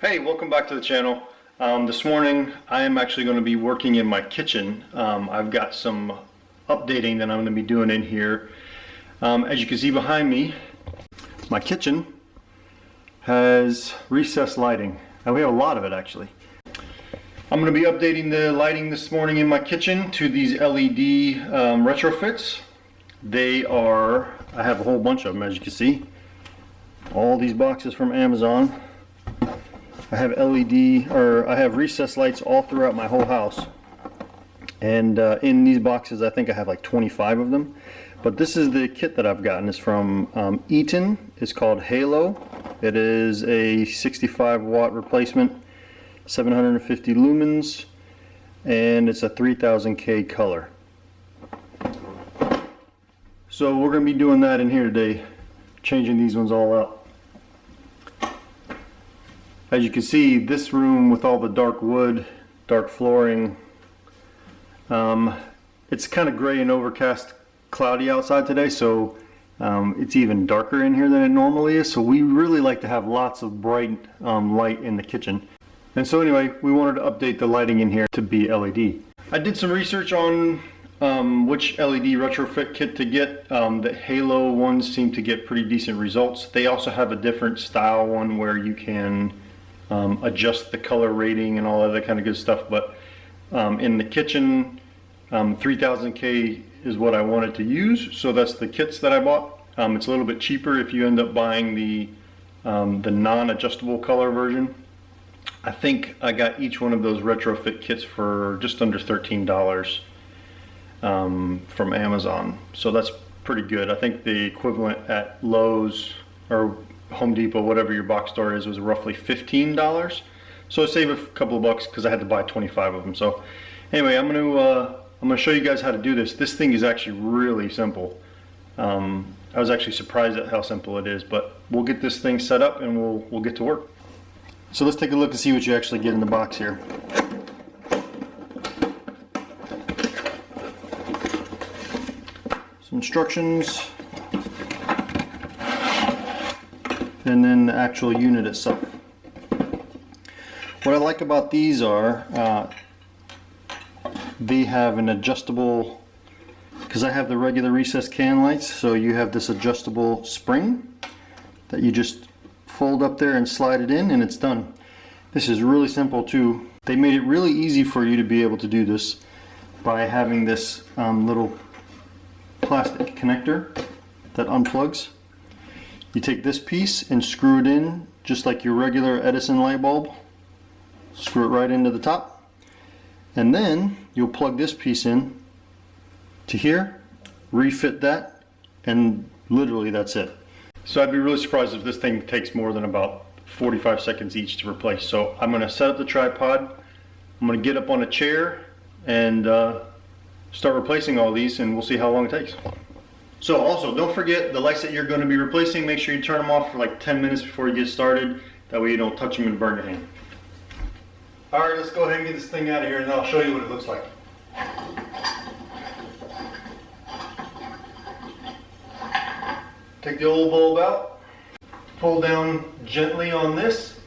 Hey, welcome back to the channel. This morning I am actually going to be working in my kitchen. I've got some updating that I'm going to be doing in here. As you can see behind me, my kitchen has recessed lighting. And we have a lot of it actually. I'm going to be updating the lighting this morning in my kitchen to these LED retrofits. I have a whole bunch of them, as you can see. All these boxes from Amazon. I have I have recessed lights all throughout my whole house. And in these boxes, I think I have like 25 of them. But this is the kit that I've gotten. It's from Eaton. It's called Halo. It is a 65 watt replacement, 750 lumens, and it's a 3000K color. So we're going to be doing that in here today, changing these ones all out. As you can see, this room with all the dark wood, dark flooring, it's kind of gray and overcast, cloudy outside today, so it's even darker in here than it normally is. So we really like to have lots of bright light in the kitchen. And so anyway, we wanted to update the lighting in here to be LED. I did some research on which LED retrofit kit to get. The Halo ones seem to get pretty decent results. They also have a different style one where you can adjust the color rating and all of that kind of good stuff. But in the kitchen, 3000K is what I wanted to use. So that's the kits that I bought. It's a little bit cheaper if you end up buying the non-adjustable color version. I think I got each one of those retrofit kits for just under $13 from Amazon. So that's pretty good. I think the equivalent at Lowe's or Home Depot, whatever your box store is, was roughly $15. So I saved a couple of bucks because I had to buy 25 of them. So anyway, I'm gonna show you guys how to do this. This thing is actually really simple. I was actually surprised at how simple it is, but we'll get this thing set up and we'll get to work. So let's take a look and see what you actually get in the box here. Some instructions, and then the actual unit itself. What I like about these are they have an adjustable, because I have the regular recessed can lights, so you have this adjustable spring that you just fold up there and slide it in and it's done. This is really simple too. They made it really easy for you to be able to do this by having this little plastic connector that unplugs. You take this piece and screw it in just like your regular Edison light bulb. Screw it right into the top, and then you'll plug this piece in to here, refit that, and literally that's it. So I'd be really surprised if this thing takes more than about 45 seconds each to replace. So I'm going to set up the tripod, I'm going to get up on a chair and start replacing all these, and we'll see how long it takes. So also, don't forget the lights that you're going to be replacing, make sure you turn them off for like 10 minutes before you get started. That way you don't touch them and burn your hand. Alright, let's go ahead and get this thing out of here and I'll show you what it looks like. Take the old bulb out, pull down gently on this,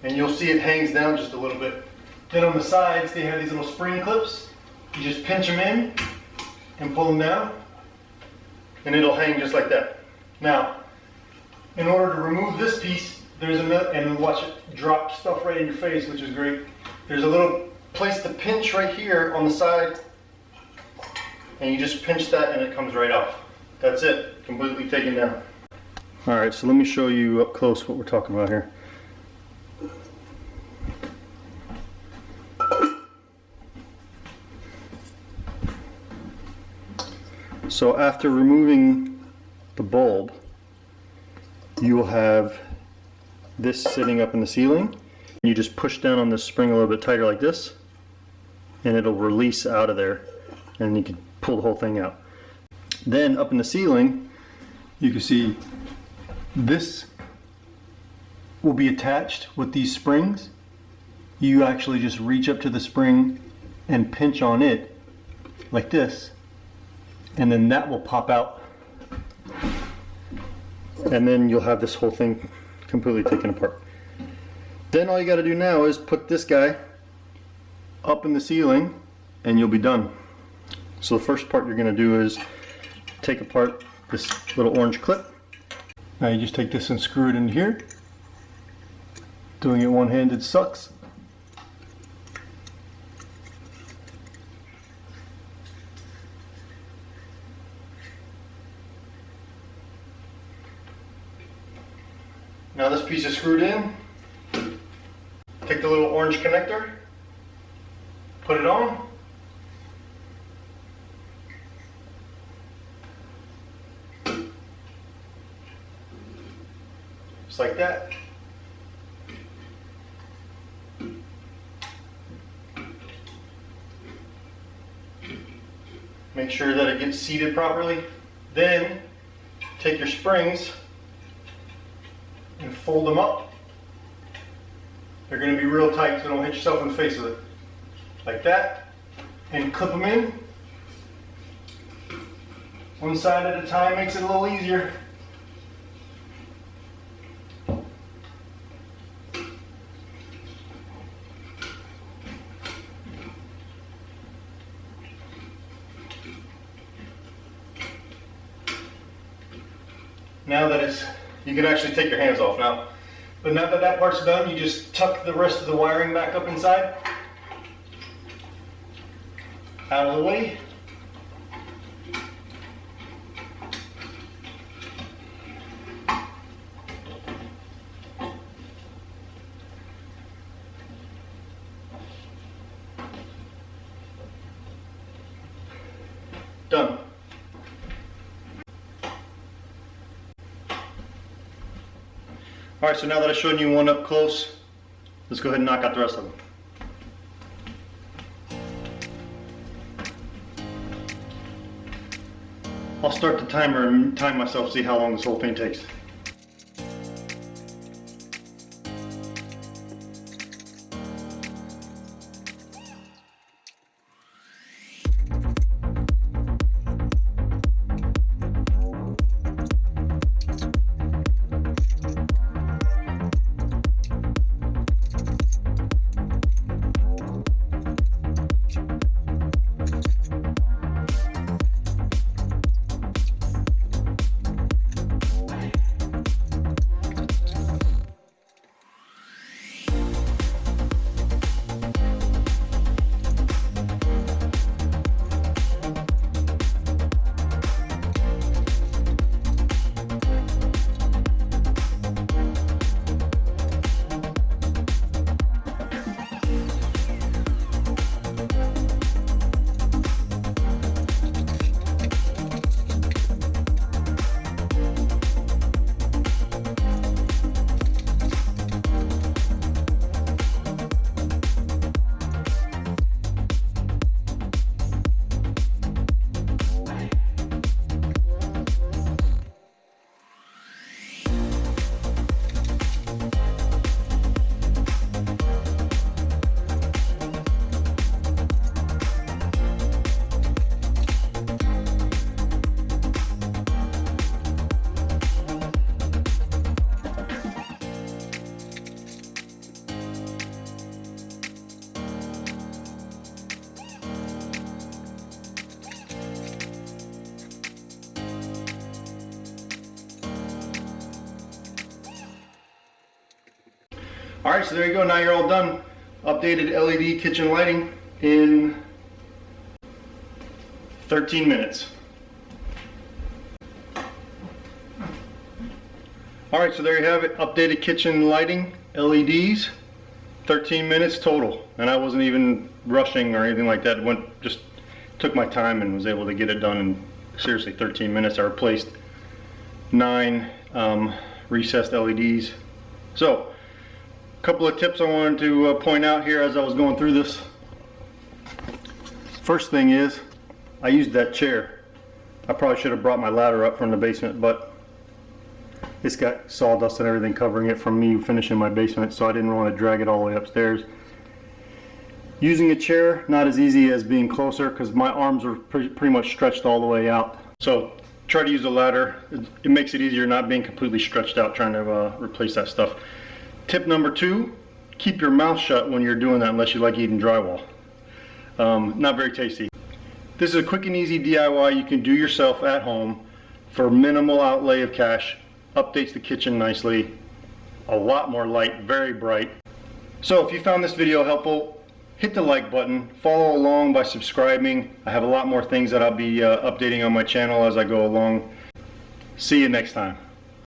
and you'll see it hangs down just a little bit. Then on the sides they have these little spring clips. You just pinch them in and pull them down, and it'll hang just like that. Now, in order to remove this piece, there's another, and watch it drop stuff right in your face, which is great. There's a little place to pinch right here on the side, and you just pinch that and it comes right off. That's it, completely taken down. Alright, so let me show you up close what we're talking about here. So after removing the bulb, you will have this sitting up in the ceiling. You just push down on this spring a little bit tighter like this, and it'll release out of there, and you can pull the whole thing out. Then up in the ceiling, you can see this will be attached with these springs. You actually just reach up to the spring and pinch on it like this, and then that will pop out, and then you'll have this whole thing completely taken apart. Then all you got to do now is put this guy up in the ceiling and you'll be done. So the first part you're going to do is take apart this little orange clip. Now you just take this and screw it in here. Doing it one-handed sucks. Now this piece is screwed in. Take the little orange connector, put it on. Just like that. Make sure that it gets seated properly. Then take your springs and fold them up. They're going to be real tight so don't hit yourself in the face with it. Like that. And clip them in. One side at a time makes it a little easier. Now that you can actually take your hands off now. But now that that part's done, you just tuck the rest of the wiring back up inside. Out of the way. Done. Alright, so now that I've shown you one up close, let's go ahead and knock out the rest of them. I'll start the timer and time myself to see how long this whole thing takes. Alright, so there you go, now you're all done. Updated LED kitchen lighting in 13 minutes. Alright, so there you have it, updated kitchen lighting, LEDs, 13 minutes total. And I wasn't even rushing or anything like that. It just took my time and was able to get it done in seriously 13 minutes. I replaced 9 recessed LEDs. So, a couple of tips I wanted to point out here as I was going through this. First thing is, I used that chair. I probably should have brought my ladder up from the basement, but it's got sawdust and everything covering it from me finishing my basement, so I didn't want to drag it all the way upstairs. Using a chair, not as easy as being closer because my arms are pretty much stretched all the way out. So try to use a ladder. It makes it easier not being completely stretched out trying to replace that stuff. Tip number 2, keep your mouth shut when you're doing that unless you like eating drywall. Not very tasty. This is a quick and easy DIY you can do yourself at home for minimal outlay of cash. Updates the kitchen nicely. A lot more light, very bright. So if you found this video helpful, hit the like button, follow along by subscribing. I have a lot more things that I'll be updating on my channel as I go along. See you next time.